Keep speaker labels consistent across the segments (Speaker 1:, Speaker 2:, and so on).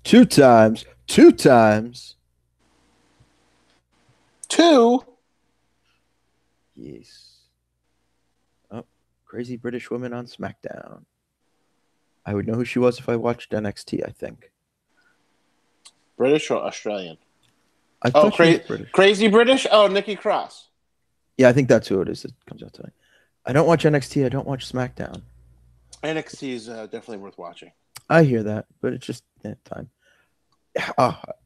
Speaker 1: Two times.
Speaker 2: Two?
Speaker 1: Yes. Oh, crazy British woman on SmackDown. I would know who she was if I watched NXT, I think.
Speaker 2: British or Australian?
Speaker 1: I thought she was British.
Speaker 2: Crazy British? Oh, Nikki Cross.
Speaker 1: Yeah, I think that's who it is that comes out tonight. I don't watch NXT. I don't watch SmackDown.
Speaker 2: NXT is definitely worth watching.
Speaker 1: I hear that, but it's just time.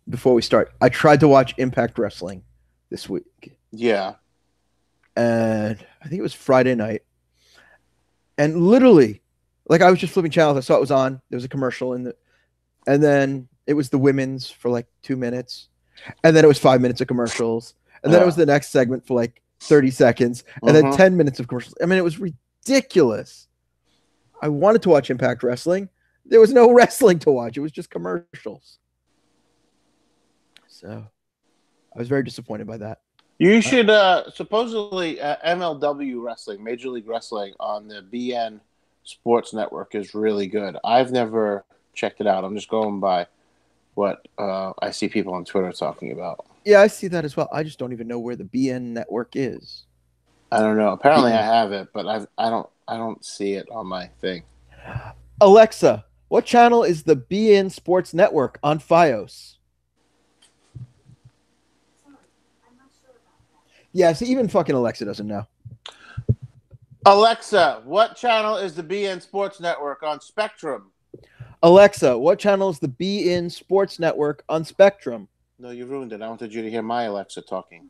Speaker 1: Before we start, I tried to watch Impact Wrestling this week.
Speaker 2: Yeah.
Speaker 1: And I think it was Friday night. And literally, like I was just flipping channels. I saw it was on. There was a commercial and then it was the women's for like 2 minutes. And then it was 5 minutes of commercials. And then it was the next segment for like 30 seconds. And then 10 minutes of commercials. I mean, it was ridiculous. I wanted to watch Impact Wrestling. There was no wrestling to watch. It was just commercials. So I was very disappointed by that.
Speaker 2: You should supposedly MLW Wrestling, Major League Wrestling on the BN Sports Network is really good. I've never checked it out. I'm just going by what I see people on Twitter talking about.
Speaker 1: Yeah, I see that as well. I just don't even know where the BN network is.
Speaker 2: I don't know. Apparently I have it, but I don't see it on my thing.
Speaker 1: Alexa, what channel is the BN Sports Network on Fios? Yeah, see, even fucking Alexa doesn't know.
Speaker 2: Alexa, what channel is the BN Sports Network on Spectrum?
Speaker 1: Alexa, what channel is the BN Sports Network on Spectrum?
Speaker 2: No, you ruined it. I wanted you to hear my Alexa talking.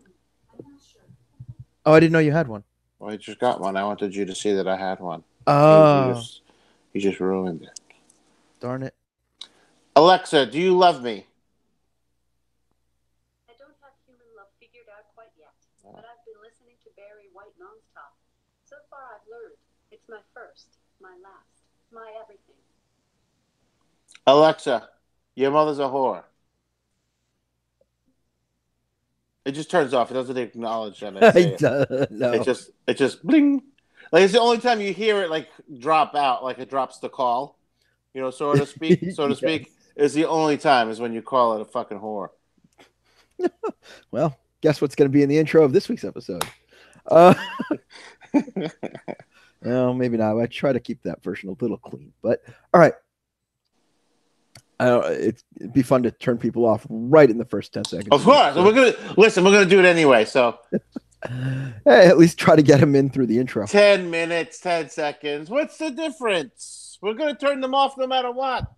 Speaker 1: Oh, I didn't know you had one.
Speaker 2: Well, I just got one. I wanted you to see that I had one.
Speaker 1: Oh.
Speaker 2: You just ruined it.
Speaker 1: Darn it.
Speaker 2: Alexa, do you love me?
Speaker 3: I don't have human love figured out quite yet, but I've been listening to Barry White nonstop. So far I've learned it's my first, my last, my everything.
Speaker 2: Alexa, your mother's a whore. It just turns off. It doesn't acknowledge that I say it.
Speaker 1: No.
Speaker 2: It just bling. Like it's the only time you hear it like drop out, like it drops the call. You know, so to speak. Is the only time is when you call it a fucking whore.
Speaker 1: Well, guess what's going to be in the intro of this week's episode? No, maybe not. I try to keep that version a little clean, but all right. It'd be fun to turn people off right in the first 10 seconds.
Speaker 2: Of course. So. We're gonna do it anyway. So
Speaker 1: hey, at least try to get them in through the intro.
Speaker 2: 10 minutes, 10 seconds. What's the difference? We're gonna turn them off no matter what.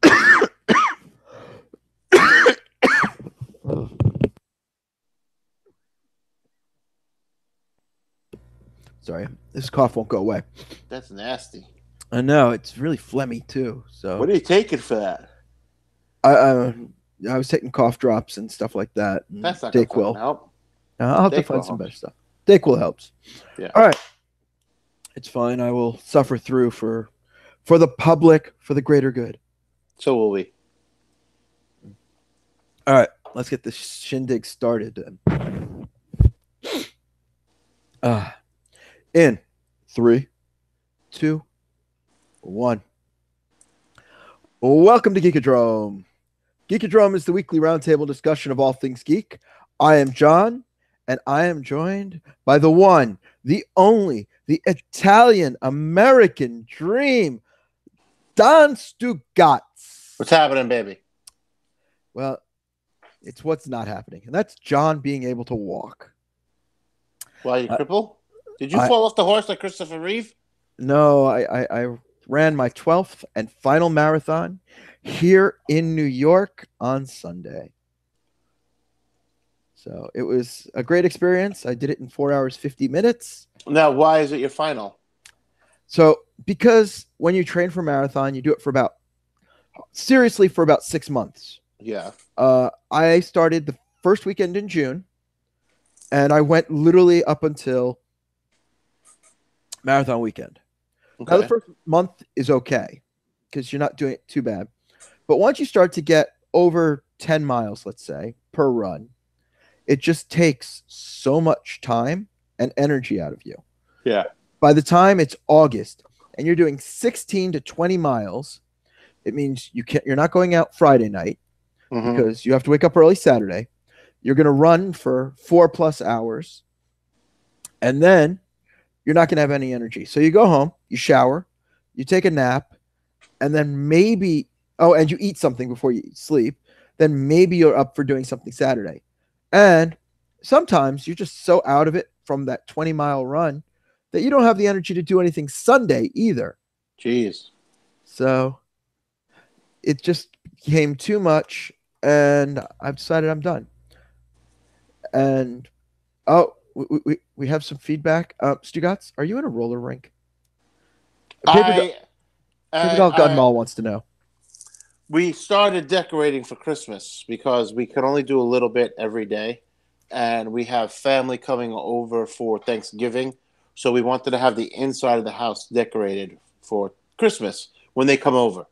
Speaker 1: Sorry, this cough won't go away.
Speaker 2: That's nasty.
Speaker 1: I know, it's really phlegmy too. So
Speaker 2: what are you taking for that?
Speaker 1: I was taking cough drops and stuff like that.
Speaker 2: That's not going to help.
Speaker 1: I'll have to find some better stuff. Dayquil helps.
Speaker 2: Yeah.
Speaker 1: All right. It's fine. I will suffer through for the public, for the greater good.
Speaker 2: So will we.
Speaker 1: All right. Let's get this shindig started then. In 3, 2, 1. Welcome to Geekodrome. Geekodrome is the weekly roundtable discussion of all things geek. I am John, and I am joined by the one, the only, the Italian-American dream, Jon Stugots.
Speaker 2: What's happening, baby?
Speaker 1: Well, it's what's not happening, and that's John being able to walk.
Speaker 2: Why, you cripple? Did you fall off the horse like Christopher Reeve?
Speaker 1: No, I ran my 12th and final marathon here in New York on Sunday. So it was a great experience. I did it in 4 hours, 50 minutes.
Speaker 2: Now, why is it your final?
Speaker 1: So because when you train for marathon, you do it for about 6 months.
Speaker 2: Yeah.
Speaker 1: I started the first weekend in June, and I went literally up until marathon weekend. Okay. Now, the first month is okay because you're not doing it too bad. But once you start to get over 10 miles, let's say, per run, it just takes so much time and energy out of you.
Speaker 2: Yeah.
Speaker 1: By the time it's August and you're doing 16 to 20 miles, it means you're not going out Friday night. because you have to wake up early Saturday. You're going to run for 4+ hours, and then you're not going to have any energy. So you go home, you shower, you take a nap, and then maybe, and you eat something before you sleep. Then maybe you're up for doing something Saturday. And sometimes you're just so out of it from that 20-mile run that you don't have the energy to do anything Sunday either.
Speaker 2: Jeez. So
Speaker 1: it just became too much, and I've decided I'm done. And we have some feedback. Stugots, are you in a roller rink? Paper Doll Gun Mall wants to know.
Speaker 2: We started decorating for Christmas because we could only do a little bit every day, and we have family coming over for Thanksgiving, so we wanted to have the inside of the house decorated for Christmas when they come over.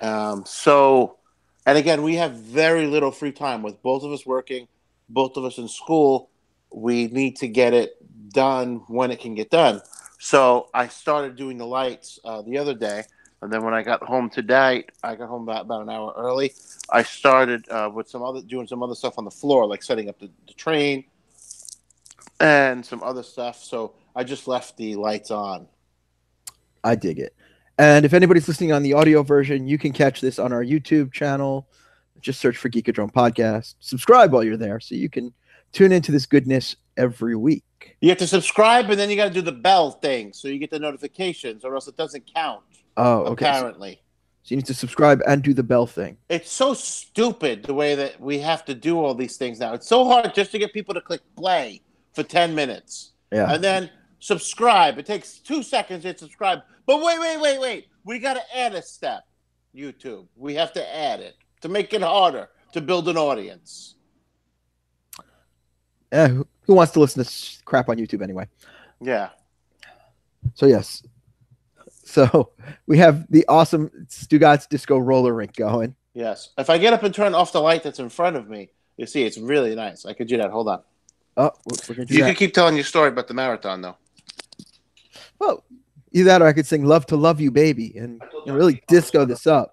Speaker 2: And again, we have very little free time with both of us working, both of us in school. We need to get it done when it can get done. So I started doing the lights the other day. And then when I got home today, I got home about an hour early. I started doing some other stuff on the floor, like setting up the train and some other stuff. So I just left the lights on.
Speaker 1: I dig it. And if anybody's listening on the audio version, you can catch this on our YouTube channel. Just search for Geekodrome Podcast. Subscribe while you're there so you can tune into this goodness every week.
Speaker 2: You have to subscribe, and then you got to do the bell thing so you get the notifications, or else it doesn't count.
Speaker 1: Oh, okay.
Speaker 2: Apparently.
Speaker 1: So you need to subscribe and do the bell thing.
Speaker 2: It's so stupid the way that we have to do all these things now. It's so hard just to get people to click play for 10 minutes.
Speaker 1: Yeah.
Speaker 2: And then subscribe. It takes 2 seconds to subscribe. But wait. We got to add a step, YouTube. We have to add it to make it harder to build an audience.
Speaker 1: Yeah, who wants to listen to crap on YouTube anyway?
Speaker 2: Yeah.
Speaker 1: So, yes. So, we have the awesome Stugots Disco roller rink going.
Speaker 2: Yes. If I get up and turn off the light that's in front of me, you see it's really nice. I could do that. Hold on.
Speaker 1: Oh, we're going to do
Speaker 2: you
Speaker 1: that.
Speaker 2: can keep telling your story about the marathon, though.
Speaker 1: Well, either that or I could sing Love to Love You, Baby, and really disco this up.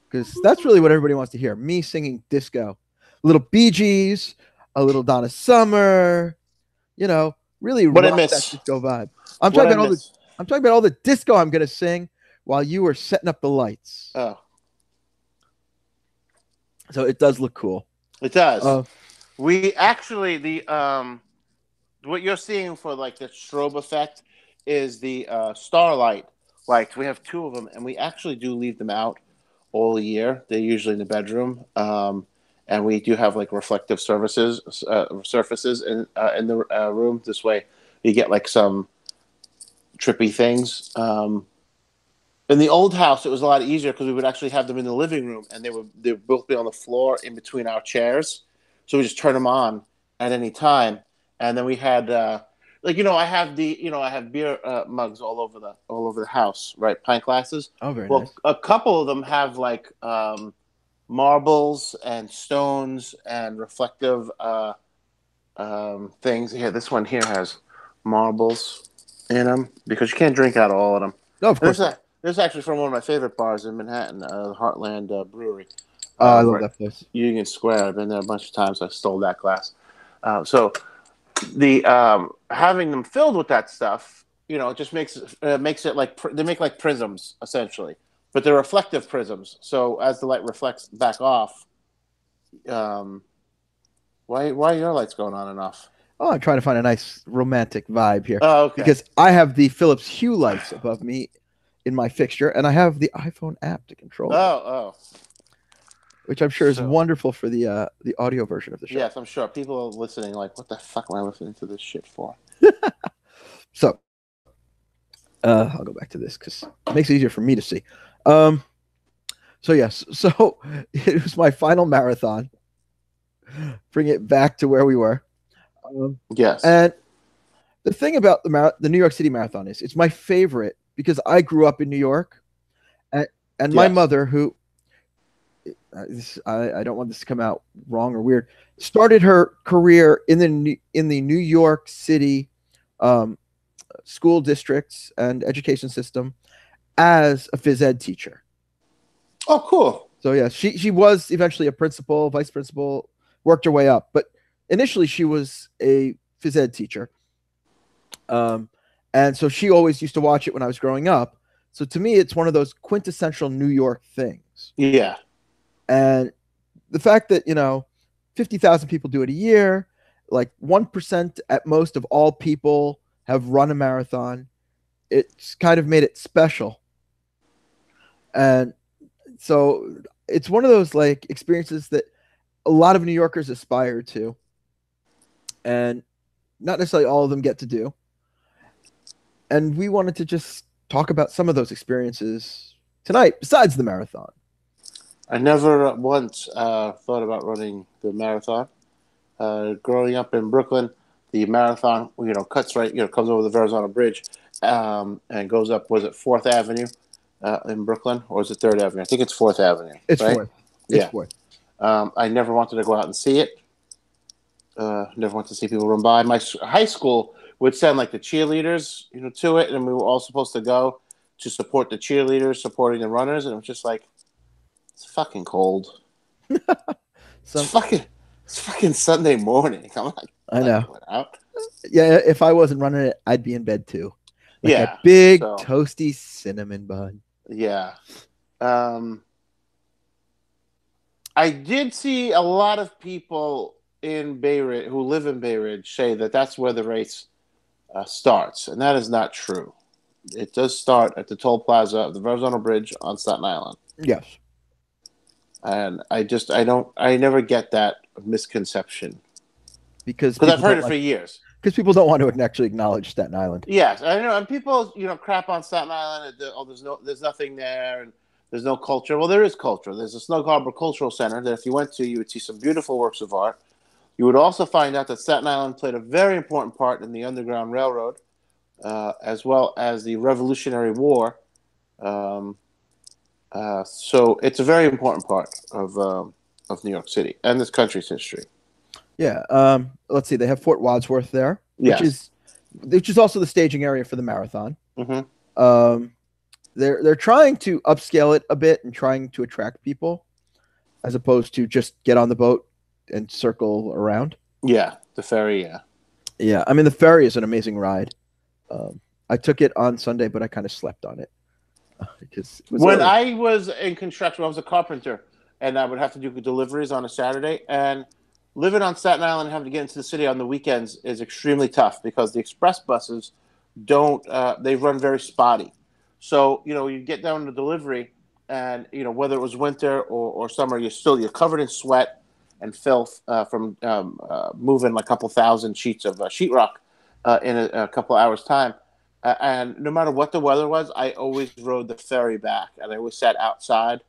Speaker 1: Because that's really what everybody wants to hear. Me singing disco. A little Bee Gees, a little Donna Summer, really rock that disco vibe. I'm talking about all the disco I'm going to sing while you were setting up the lights.
Speaker 2: Oh.
Speaker 1: So it does look cool.
Speaker 2: It does. We actually, what you're seeing for like the strobe effect is the starlight. Like we have 2 of them, and we actually do leave them out all year. They're usually in the bedroom. And we do have like reflective surfaces in the room. This way, you get like some trippy things. In the old house, it was a lot easier because we would actually have them in the living room, and they would both be on the floor in between our chairs. So we just turn them on at any time. And then we had I have beer mugs all over the house, right? Pint glasses.
Speaker 1: Oh, very nice.
Speaker 2: A couple of them have like marbles and stones and reflective things. Here, this one here has marbles in them because you can't drink out of all of them.
Speaker 1: No, of course.
Speaker 2: This is actually from one of my favorite bars in Manhattan, the Heartland Brewery.
Speaker 1: I love that place.
Speaker 2: Union Square. I've been there a bunch of times. I stole that glass. So the having them filled with that stuff, it just makes it like they make like prisms essentially. But they're reflective prisms, so as the light reflects back off, why are your lights going on and off?
Speaker 1: Oh, I'm trying to find a nice romantic vibe here.
Speaker 2: Oh, okay.
Speaker 1: Because I have the Philips Hue lights above me in my fixture, and I have the iPhone app to control
Speaker 2: Oh.
Speaker 1: Which I'm sure is wonderful for the audio version of the show.
Speaker 2: Yes, I'm sure. People are listening like, what the fuck am I listening to this shit for?
Speaker 1: So, I'll go back to this because it makes it easier for me to see. So yes, so it was my final marathon. Bring it back to where we were.
Speaker 2: Yes.
Speaker 1: And the thing about the New York City Marathon is it's my favorite because I grew up in New York, and my mother, who I don't want this to come out wrong or weird, started her career in the New York City school districts and education system as a phys ed teacher.
Speaker 2: Oh, cool.
Speaker 1: So yeah, she was eventually a principal, vice principal, worked her way up, but initially she was a phys ed teacher. And so she always used to watch it when I was growing up. So to me, it's one of those quintessential New York things.
Speaker 2: Yeah.
Speaker 1: And the fact that, 50,000 people do it a year, like 1% at most of all people have run a marathon, it's kind of made it special. And so it's one of those like experiences that a lot of New Yorkers aspire to, and not necessarily all of them get to do. And we wanted to just talk about some of those experiences tonight, besides the marathon.
Speaker 2: I never once thought about running the marathon. Growing up in Brooklyn, the marathon, cuts right, comes over the Verrazano Bridge and goes up, was it 4th Avenue in Brooklyn, or is it 3rd Avenue? I think it's 4th Avenue.
Speaker 1: It's
Speaker 2: right?
Speaker 1: 4th.
Speaker 2: Yeah.
Speaker 1: It's 4th.
Speaker 2: I never wanted to go out and see it. Never wanted to see people run by. My high school would send like the cheerleaders, to it, and we were all supposed to go to support the cheerleaders, supporting the runners, and it was just like, it's fucking cold. It's fucking Sunday morning. I'm like,
Speaker 1: I know.
Speaker 2: Going out.
Speaker 1: Yeah, if I wasn't running it, I'd be in bed too. Like a big toasty cinnamon bun.
Speaker 2: Yeah. I did see a lot of people in Bay Ridge who live in Bay Ridge say that that's where the race starts, and that is not true. It does start at the toll plaza of the Verrazano Bridge on Staten Island.
Speaker 1: Yes.
Speaker 2: And I never get that misconception.
Speaker 1: Because
Speaker 2: I've heard it for years.
Speaker 1: Because people don't want to actually acknowledge Staten Island.
Speaker 2: Yes, I know. And people, crap on Staten Island. There's nothing there, and there's no culture. Well, there is culture. There's a Snug Harbor Cultural Center that if you went to, you would see some beautiful works of art. You would also find out that Staten Island played a very important part in the Underground Railroad, as well as the Revolutionary War. So it's a very important part of New York City and this country's history.
Speaker 1: Yeah. Let's see. They have Fort Wadsworth there,
Speaker 2: yes.
Speaker 1: which is also the staging area for the marathon.
Speaker 2: Mm-hmm.
Speaker 1: They're trying to upscale it a bit and trying to attract people, as opposed to just get on the boat and circle around.
Speaker 2: Yeah, the ferry. Yeah.
Speaker 1: Yeah. I mean, the ferry is an amazing ride. I took it on Sunday, but I kind of slept on it.
Speaker 2: When I was in construction, I was a carpenter, and I would have to do deliveries on a Saturday. And living on Staten Island and having to get into the city on the weekends is extremely tough because the express buses they run very spotty. So, you get down to delivery, and, whether it was winter or summer, you're covered in sweat and filth from moving like a couple thousand sheets of sheetrock in a couple hours' time. And no matter what the weather was, I always rode the ferry back, and I always sat outside,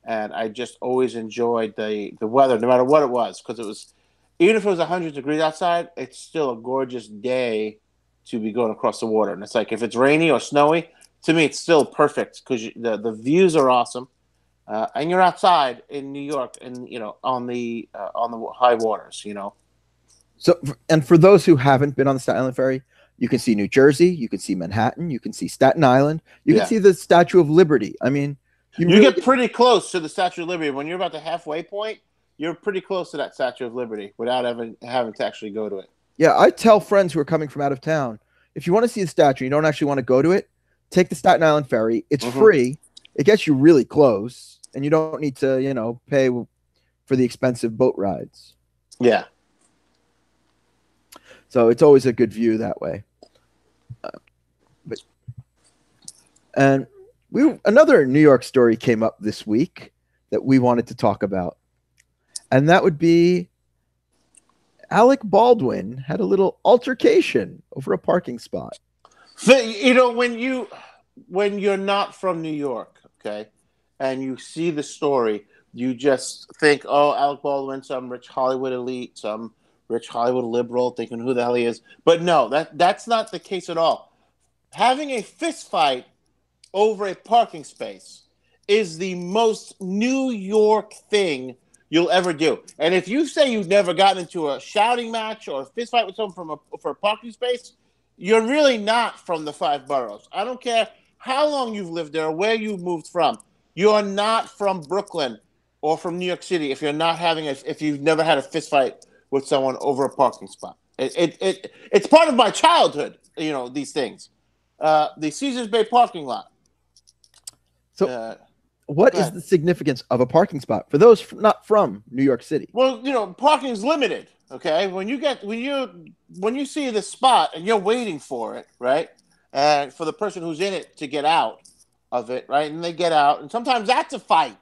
Speaker 2: and I just always enjoyed the weather, no matter what it was, because even if it was 100 degrees outside, it's still a gorgeous day to be going across the water. And it's like, if it's rainy or snowy, to me, it's still perfect because the views are awesome, and you're outside in New York, and on the high waters,
Speaker 1: So, and for those who haven't been on the Staten Island ferry, you can see New Jersey, you can see Manhattan, you can see Staten Island, you can see the Statue of Liberty. I mean,
Speaker 2: you really get pretty close to the Statue of Liberty. When you're about the halfway point, you're pretty close to that Statue of Liberty without having to actually go to it. Yeah,
Speaker 1: I tell friends who are coming from out of town, if you want to see the statue, you don't actually want to go to it, take the Staten Island ferry. It's free. It gets you really close, and you don't need to, pay for the expensive boat rides.
Speaker 2: Yeah.
Speaker 1: So it's always a good view that way. And another New York story came up this week that we wanted to talk about, and that would be Alec Baldwin had a little altercation over a parking spot.
Speaker 2: When you're not from New York, okay, and you see the story, you just think, oh, Alec Baldwin, some rich Hollywood elite, some rich Hollywood liberal, thinking who the hell he is. But no, that's not the case at all. Having a fist fight over a parking space is the most New York thing you'll ever do. And if you say you've never gotten into a shouting match or a fist fight with someone for a parking space, you're really not from the five boroughs. I don't care how long you've lived there or where you've moved from. You're not from Brooklyn. or from New York City, if you've never had a fist fight with someone over a parking spot. It's part of my childhood, these things. The Caesars Bay parking lot.
Speaker 1: So, what is the significance of a parking spot for those not from New York City?
Speaker 2: Well, parking is limited. Okay, when you see the spot and you're waiting for it, right, and for the person who's in it to get out of it, right, and they get out, and sometimes that's a fight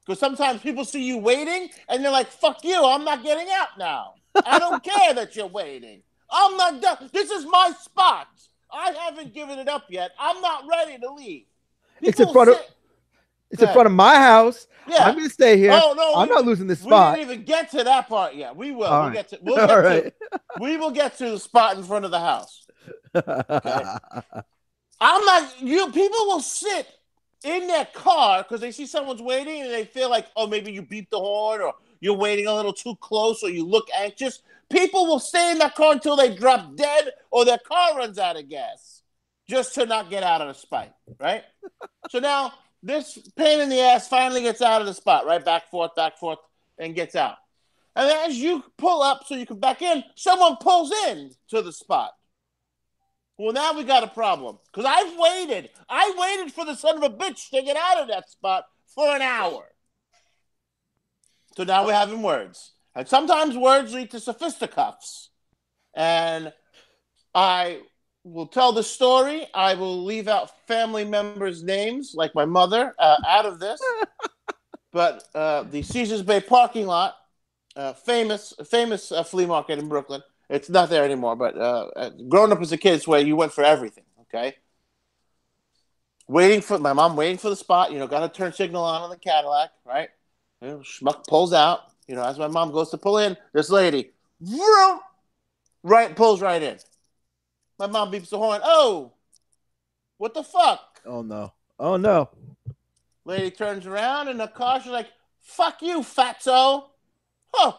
Speaker 2: because sometimes people see you waiting and they're like, "Fuck you! I'm not getting out now. I don't care that you're waiting. I'm not done. This is my spot. I haven't given it up yet. I'm not ready to leave."
Speaker 1: It's in front of my house. Yeah. I'm going to stay here. Oh, no, I'm not losing this spot.
Speaker 2: We didn't even get to that part yet. We will. We will get to the spot in front of the house. Okay? People will sit in their car because they see someone's waiting and they feel like, oh, maybe you beeped the horn or you're waiting a little too close or you look anxious. People will stay in that car until they drop dead or their car runs out of gas just to not get out of the spot, right? So now this pain in the ass finally gets out of the spot, right? Back, forth, and gets out. And as you pull up so you can back in, someone pulls in to the spot. Well, now we got a problem because I waited for the son of a bitch to get out of that spot for an hour. So now we're having words. And sometimes words lead to fisticuffs. And I will tell the story. I will leave out family members' names, like my mother, out of this. But the Caesars Bay parking lot, famous flea market in Brooklyn. It's not there anymore, but growing up as a kid, it's where you went for everything, okay? My mom waiting for the spot, got a turn signal on the Cadillac, right? Schmuck pulls out, as my mom goes to pull in, this lady, vroom, pulls right in. My mom beeps the horn. Oh, what the fuck?
Speaker 1: Oh, no.
Speaker 2: Lady turns around in the car. She's like, fuck you, fatso. Huh.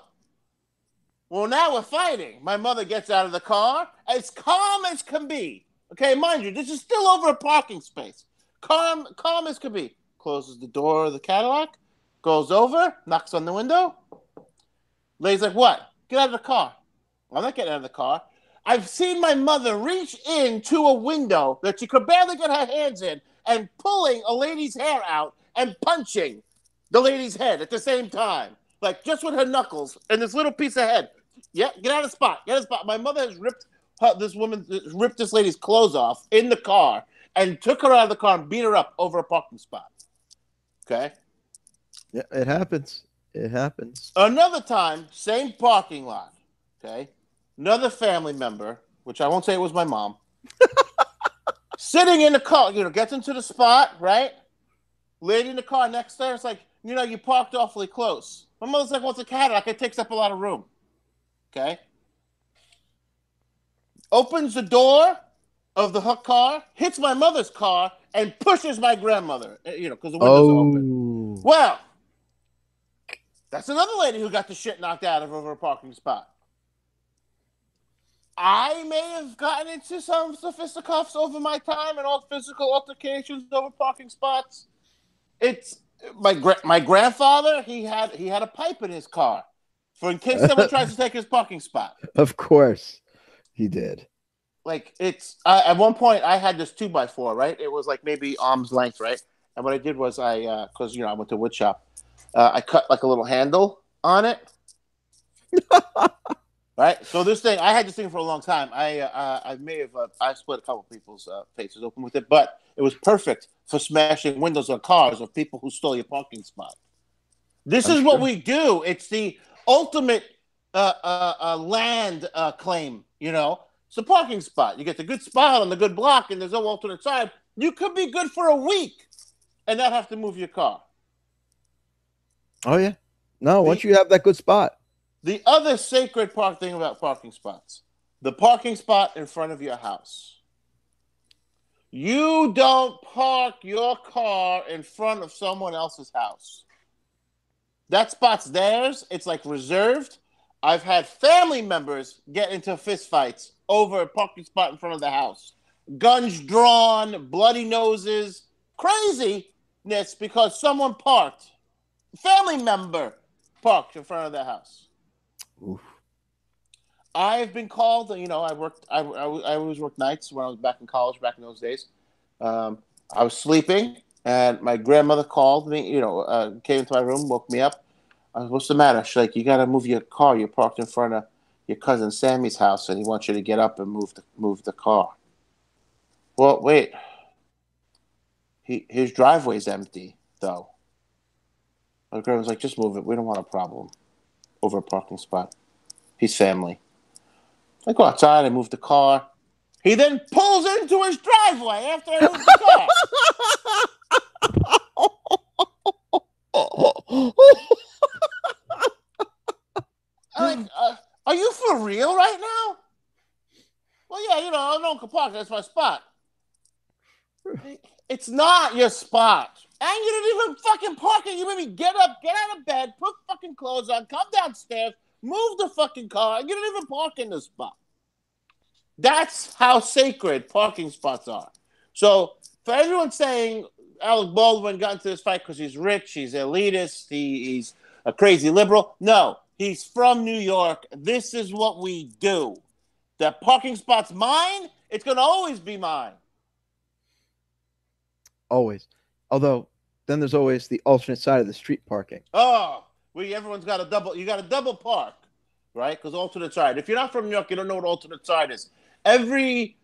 Speaker 2: Well, now we're fighting. My mother gets out of the car as calm as can be. Okay, mind you, this is still over a parking space. Calm as can be. Closes the door of the Cadillac, goes over, knocks on the window. Lady's like, what? Get out of the car. Well, I'm not getting out of the car. I've seen my mother reach into a window that she could barely get her hands in and pulling a lady's hair out and punching the lady's head at the same time. Like, just with her knuckles and this little piece of head. Yeah, get out of the spot. Get out of the spot. My mother has ripped this lady's clothes off in the car and took her out of the car and beat her up over a parking spot. Okay?
Speaker 1: Yeah, it happens.
Speaker 2: Another time, same parking lot. Okay? Another family member, which I won't say it was my mom, sitting in the car, gets into the spot, right? Lady in the car next to her, it's like, you parked awfully close. My mother's like, well, it's a Cadillac. It takes up a lot of room. Okay? Opens the door of the car, hits my mother's car, and pushes my grandmother, because the windows are open. Well, that's another lady who got the shit knocked out of over a parking spot. I may have gotten into some fisticuffs over my time and all physical altercations over parking spots. It's my grandfather. He had a pipe in his car for in case someone tries to take his parking spot.
Speaker 1: Of course, he did.
Speaker 2: Like it's at one point I had this 2x4, right? It was like maybe arm's length, right? And what I did was because I went to wood shop, I cut like a little handle on it. Right, so I had this thing for a long time. I may have I split a couple people's faces open with it, but it was perfect for smashing windows of cars of people who stole your parking spot. This is what we do. It's the ultimate land claim. It's a parking spot. You get the good spot on the good block, and there's no alternate side. You could be good for a week and not have to move your car.
Speaker 1: Oh yeah, no. Once you have that good spot.
Speaker 2: The other sacred thing about parking spots, the parking spot in front of your house. You don't park your car in front of someone else's house. That spot's theirs. It's like reserved. I've had family members get into fistfights over a parking spot in front of the house. Guns drawn, bloody noses, craziness because someone parked family member parked in front of their house.
Speaker 1: Oof.
Speaker 2: I've been called. I worked. I always worked nights when I was back in college, back in those days. I was sleeping, and my grandmother called me. Came into my room, woke me up. What's the matter? She's like, you got to move your car. You're parked in front of your cousin Sammy's house, and he wants you to get up and move the car. Well, wait. His driveway's empty, though. My grandma's like, just move it. We don't want a problem over a parking spot. He's family. I go outside. I move the car. He then pulls into his driveway after I move the car. I'm like, are you for real right now? Well, yeah, I know Uncle Park. That's my spot. It's not your spot. And you didn't even fucking park it. You made me get up, get out of bed, put fucking clothes on, come downstairs, move the fucking car. You didn't even park in the spot. That's how sacred parking spots are. So for everyone saying Alec Baldwin got into this fight because he's rich, he's elitist, he's a crazy liberal. No, he's from New York. This is what we do. The parking spot's mine. It's going to always be mine.
Speaker 1: Always. Although, then there's always the alternate side of the street parking.
Speaker 2: Oh, everyone's got a double. You got a double park, right? Because alternate side. If you're not from New York, you don't know what alternate side is. Every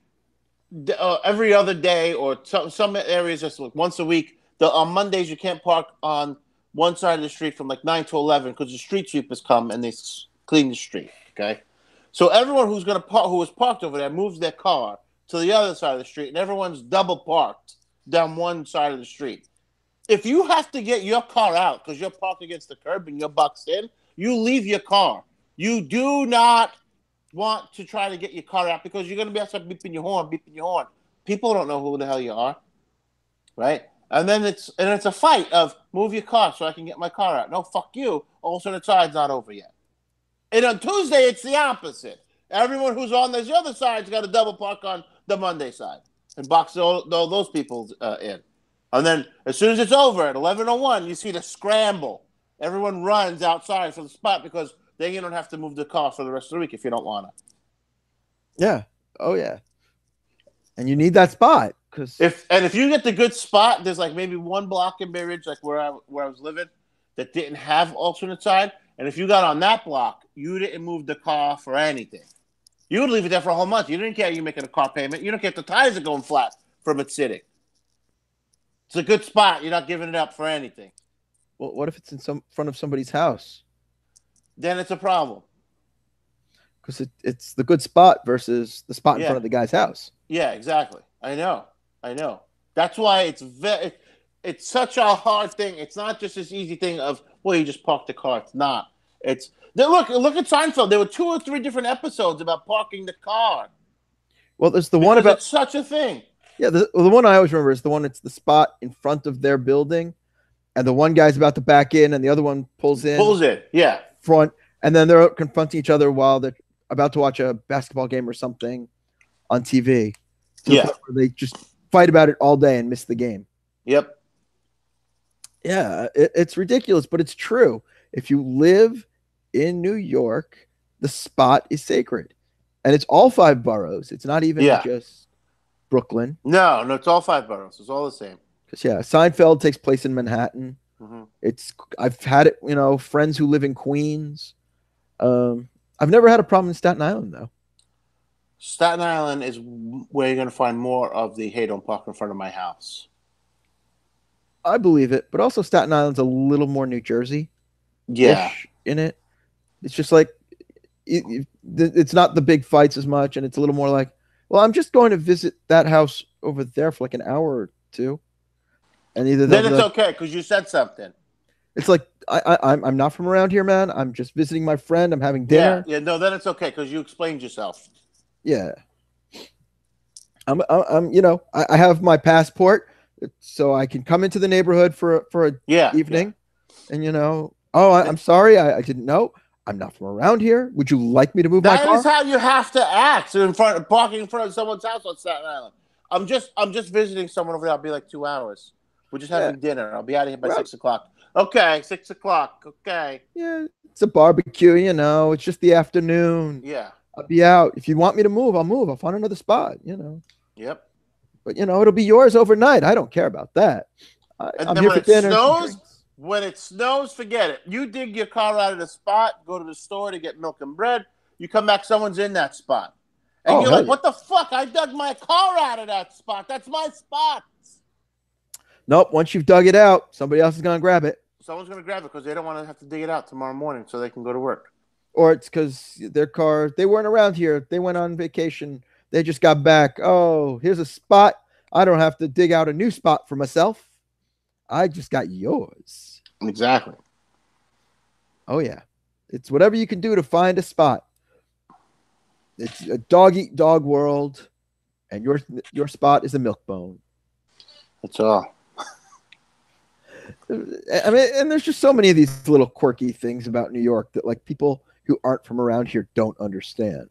Speaker 2: other day, or some areas just like once a week. On Mondays, you can't park on one side of the street from like 9 to 11 because the street sweepers come and they clean the street. Okay, so everyone who was parked over there moves their car to the other side of the street, and everyone's double parked down one side of the street. If you have to get your car out because you're parked against the curb and you're boxed in, you leave your car. You do not want to try to get your car out because you're going to be outside beeping your horn. People don't know who the hell you are, right? And then it's a fight of move your car so I can get my car out. No, fuck you. Alternate side's not over yet. And on Tuesday, it's the opposite. Everyone who's on the other side's got a double park on the Monday side and box all those people in. And then as soon as it's over at 11:01, you see the scramble. Everyone runs outside for the spot because then you don't have to move the car for the rest of the week if you don't want to.
Speaker 1: Yeah. Oh, yeah. And you need that spot.
Speaker 2: If you get the good spot, there's like maybe one block in Bay Ridge, like where I was living, that didn't have alternate side. And if you got on that block, you didn't move the car for anything. You would leave it there for a whole month. You didn't care you're making a car payment. You don't care if the tires are going flat from it sitting. It's a good spot. You're not giving it up for anything.
Speaker 1: Well, what if it's in front of somebody's house?
Speaker 2: Then it's a problem.
Speaker 1: Because it's the good spot versus the spot in front of the guy's house.
Speaker 2: Yeah, exactly. I know. That's why it's such a hard thing. It's not just this easy thing of, well, you just park the car. It's not. Look at Seinfeld. There were 2 or 3 different episodes about parking the car.
Speaker 1: Well, there's the one about
Speaker 2: it's such a thing.
Speaker 1: Yeah, the one I always remember is the one that's the spot in front of their building, and the one guy's about to back in, and the other one pulls in,
Speaker 2: yeah,
Speaker 1: front, and then they're confronting each other while they're about to watch a basketball game or something on TV. So they just fight about it all day and miss the game.
Speaker 2: Yep.
Speaker 1: Yeah, it's ridiculous, but it's true. If you live in New York, the spot is sacred, and it's all 5 boroughs. It's not even just Brooklyn.
Speaker 2: No, it's all 5 boroughs. It's all the same.
Speaker 1: Because Seinfeld takes place in Manhattan. Mm-hmm. I've had it, friends who live in Queens. I've never had a problem in Staten Island though.
Speaker 2: Staten Island is where you're going to find more of the hey, don't park in front of my house.
Speaker 1: I believe it, but also Staten Island's a little more New Jersey.
Speaker 2: Yeah,
Speaker 1: in it, it's just like it's not the big fights as much, and it's a little more like, well, I'm just going to visit that house over there for like an hour or 2, and then
Speaker 2: it's okay because you said something.
Speaker 1: It's like I'm not from around here, man. I'm just visiting my friend. I'm having dinner.
Speaker 2: Yeah. No, then it's okay because you explained yourself.
Speaker 1: Yeah, I'm I have my passport, so I can come into the neighborhood for an evening, and I'm sorry, I didn't know. I'm not from around here. Would you like me to move my car?
Speaker 2: That is how you have to act. So parking in front of someone's house on Staten Island. I'm just visiting someone over there. I'll be like 2 hours. We're just having dinner. I'll be out of here by 6 o'clock. Okay, 6 o'clock. Okay.
Speaker 1: Yeah, it's a barbecue, you know. It's just the afternoon.
Speaker 2: Yeah.
Speaker 1: I'll be out. If you want me to move, I'll move. I'll find another spot, you know.
Speaker 2: Yep.
Speaker 1: But, you know, it'll be yours overnight. I don't care about that.
Speaker 2: And
Speaker 1: I'm
Speaker 2: then
Speaker 1: here
Speaker 2: when
Speaker 1: for
Speaker 2: it
Speaker 1: dinner.
Speaker 2: snows, forget it. You dig your car out of the spot, go to the store to get milk and bread. You come back, someone's in that spot. And you're like, what the fuck? I dug my car out of that spot. That's my spot.
Speaker 1: Nope. Once you've dug it out, somebody else is going to grab it.
Speaker 2: Someone's going to grab it because they don't want to have to dig it out tomorrow morning so they can go to work.
Speaker 1: Or it's because their car, they weren't around here. They went on vacation. They just got back. Oh, here's a spot. I don't have to dig out a new spot for myself. I just got yours.
Speaker 2: Exactly.
Speaker 1: Oh, yeah. It's whatever you can do to find a spot. It's a dog-eat-dog world, and your spot is a milk bone.
Speaker 2: That's all.
Speaker 1: I mean, and there's just so many of these little quirky things about New York that, like, people who aren't from around here don't understand.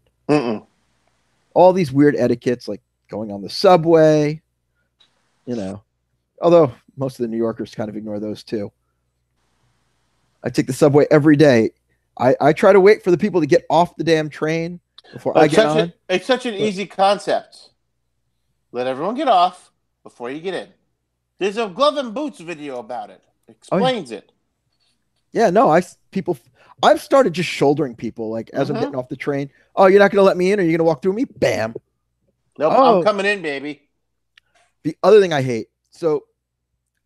Speaker 1: All these weird etiquettes, like going on the subway, you know. Although most of the New Yorkers kind of ignore those too. I take the subway every day. I try to wait for the people to get off the damn train before I get on.
Speaker 2: It's such an easy concept. Let everyone get off before you get in. There's a Glove and Boots video about it. Explains it.
Speaker 1: Yeah, no, I've started just shouldering people like as I'm getting off the train. Oh, you're not going to let me in, or you're going to walk through me? Bam.
Speaker 2: Nope, I'm coming in, baby.
Speaker 1: The other thing I hate. So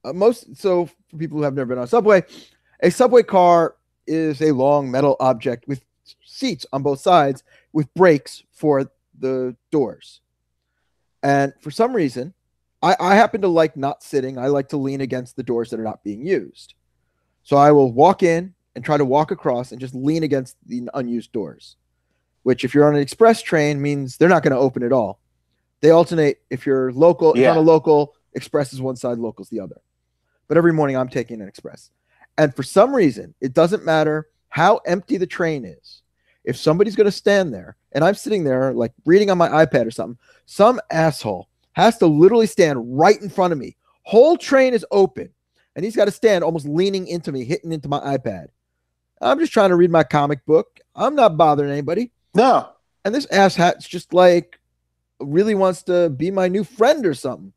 Speaker 1: for people who have never been on a subway car is a long metal object with seats on both sides with brakes for the doors. And for some reason, I happen to like not sitting. I like to lean against the doors that are not being used. So I will walk in and try to walk across and just lean against the unused doors, which if you're on an express train means they're not going to open at all. They alternate. If you're local, if you're on a local, express is one side, local's the other. But every morning I'm taking an express. And for some reason, it doesn't matter how empty the train is. If somebody's going to stand there and I'm sitting there like reading on my iPad or something, some asshole has to literally stand right in front of me. Whole train is open. And he's got to stand almost leaning into me, hitting into my iPad. I'm just trying to read my comic book. I'm not bothering anybody.
Speaker 2: No.
Speaker 1: And this asshat's just like really wants to be my new friend or something.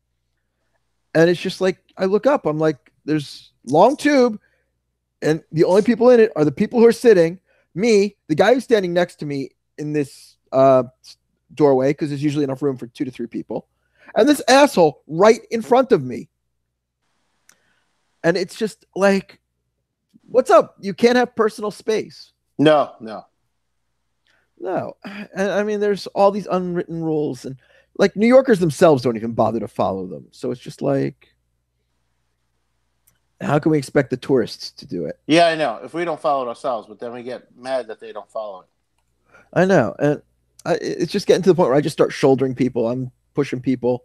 Speaker 1: And it's just like, I look up, I'm like, there's long tube. And the only people in it are the people who are sitting, me, the guy who's standing next to me in this doorway, because there's usually enough room for 2 to 3 people, and this asshole right in front of me. And it's just like, what's up? You can't have personal space.
Speaker 2: No.
Speaker 1: And I mean, there's all these unwritten rules, and like New Yorkers themselves don't even bother to follow them. So it's just like, how can we expect the tourists to do it?
Speaker 2: Yeah, I know. If we don't follow it ourselves, but then we get mad that they don't follow it.
Speaker 1: I know. And it's just getting to the point where I just start shouldering people. I'm pushing people.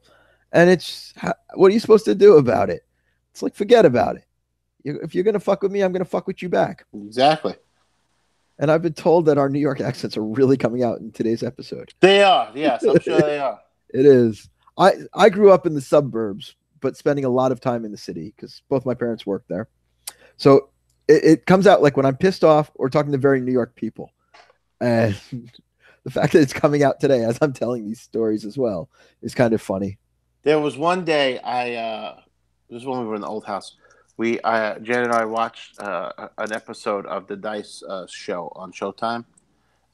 Speaker 1: And it's, what are you supposed to do about it? It's like, forget about it. If you're going to fuck with me, I'm going to fuck with you back.
Speaker 2: Exactly.
Speaker 1: And I've been told that our New York accents are really coming out in today's episode.
Speaker 2: They are. Yes, I'm sure they are.
Speaker 1: It is. I grew up in the suburbs, but spending a lot of time in the city because both my parents worked there. So it comes out like when I'm pissed off or talking to very New York people. And the fact that it's coming out today as I'm telling these stories as well is kind of funny.
Speaker 2: There was one day this was when we were in the old house. Jen and I watched an episode of the Dice show on Showtime,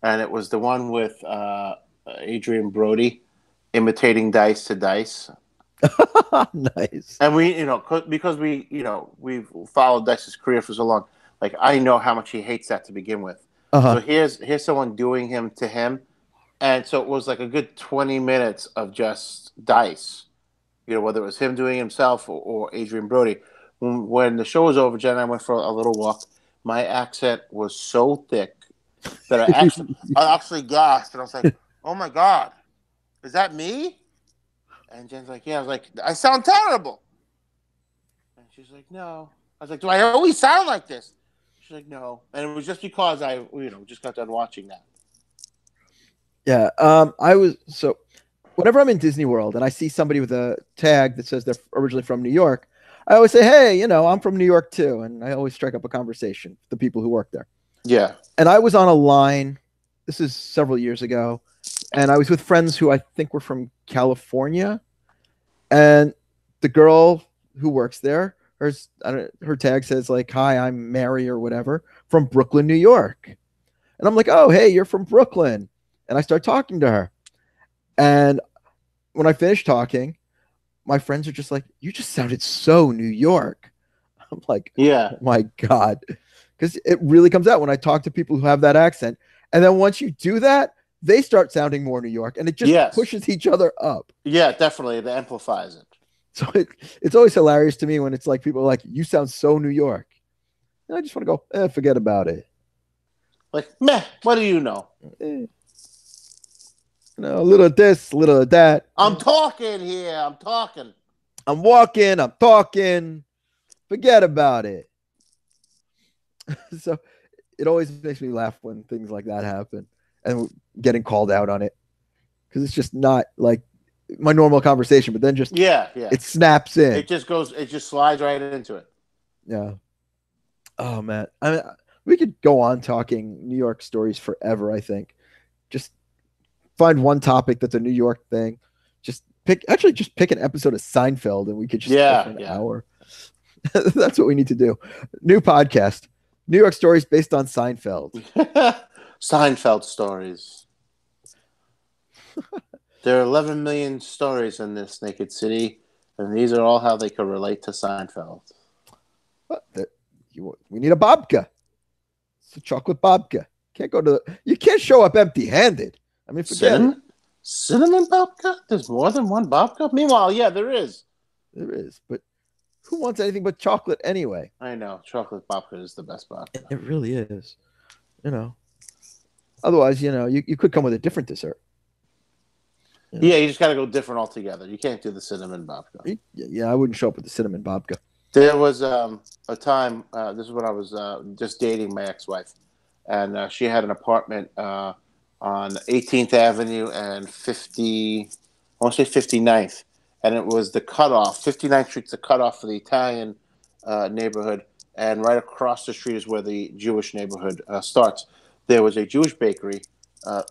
Speaker 2: and it was the one with Adrian Brody imitating Dice to Dice.
Speaker 1: Nice.
Speaker 2: And we, because we've followed Dice's career for so long. Like, I know how much he hates that to begin with. So here's someone doing him to him, and so it was like a good 20 minutes of just Dice. Whether it was him doing himself or Adrian Brody. When the show was over, Jen and I went for a little walk. My accent was so thick that I actually gasped, and I was like, "Oh my God, is that me?" And Jen's like, "Yeah." I was like, "I sound terrible." And she's like, "No." I was like, "Do I always sound like this?" She's like, "No." And it was just because I, just got done watching that.
Speaker 1: Yeah. Whenever I'm in Disney World and I see somebody with a tag that says they're originally from New York, I always say, hey, I'm from New York too, and I always strike up a conversation with the people who work there.
Speaker 2: Yeah.
Speaker 1: And I was on a line. This is several years ago, and I was with friends who I think were from California, and the girl who works there, her tag says like, "Hi, I'm Mary or whatever from Brooklyn, New York," and I'm like, "Oh, hey, you're from Brooklyn," and I start talking to her, and when I finish talking, my friends are just like, "You just sounded so New York." I'm like,
Speaker 2: Yeah.
Speaker 1: "Oh my God," because it really comes out when I talk to people who have that accent, and then once you do that, they start sounding more New York, and it just pushes each other up.
Speaker 2: Yeah, definitely, it amplifies it.
Speaker 1: So it's always hilarious to me when it's like people are like, "You sound so New York." And I just want to go, forget about it.
Speaker 2: Like, meh, what do you know?
Speaker 1: A little of this, a little of that.
Speaker 2: I'm talking here. I'm talking.
Speaker 1: I'm walking. I'm talking. Forget about it. So it always makes me laugh when things like that happen and getting called out on it, because it's just not like my normal conversation, but then just it snaps in.
Speaker 2: It just slides right into it.
Speaker 1: Yeah. Oh man, I mean, we could go on talking New York stories forever. I think just find one topic that's a New York thing. Just pick an episode of Seinfeld, and we could just go for an hour. That's what we need to do. New podcast, New York stories based on Seinfeld.
Speaker 2: Seinfeld stories. There are 11 million stories in this naked city, and these are all how they could relate to Seinfeld.
Speaker 1: We need a babka. It's a chocolate babka. You can't show up empty-handed. I mean, forget it.
Speaker 2: Cinnamon babka? There's more than one babka? Meanwhile, yeah, there is.
Speaker 1: There is, but who wants anything but chocolate anyway?
Speaker 2: I know. Chocolate babka is the best babka.
Speaker 1: It really is. Otherwise, you could come with a different dessert.
Speaker 2: Yeah, you just got to go different altogether. You can't do the cinnamon babka.
Speaker 1: Yeah, I wouldn't show up with the cinnamon babka.
Speaker 2: There was a time, this is when I was just dating my ex-wife, and she had an apartment on 18th Avenue and I want to say 59th, and it was the cutoff. 59th Street's the cutoff for the Italian neighborhood, and right across the street is where the Jewish neighborhood starts. There was a Jewish bakery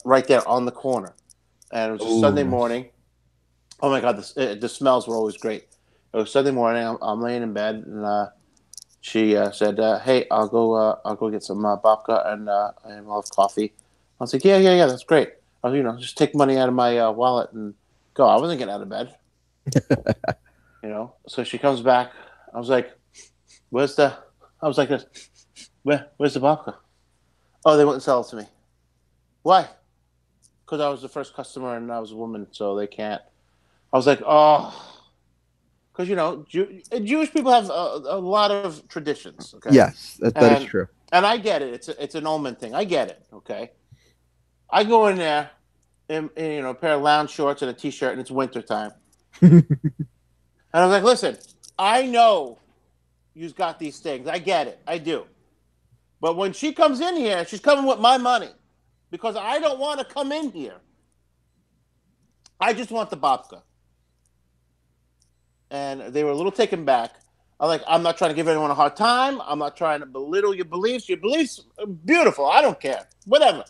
Speaker 2: right there on the corner. And it was a Sunday morning. Oh my God, the smells were always great. It was Sunday morning. I'm laying in bed, and she said, "Hey, I'll go get some babka and I'll have coffee." I was like, "Yeah, that's great." I was, just take money out of my wallet and go. I wasn't getting out of bed. So she comes back. I was like, "Where's the babka?" Oh, they wouldn't sell it to me. Why? Because I was the first customer and I was a woman, so they can't. I was like, oh, because Jewish people have a lot of traditions. Okay.
Speaker 1: Yes, that is true.
Speaker 2: And I get it. It's an omen thing. I get it. Okay. I go in there in a pair of lounge shorts and a t-shirt, and it's wintertime. And I was like, listen, I know you've got these things. I get it. I do. But when she comes in here, she's coming with my money. Because I don't want to come in here. I just want the babka. And they were a little taken back. I'm not trying to give anyone a hard time. I'm not trying to belittle your beliefs. Your beliefs are beautiful. I don't care. Whatever.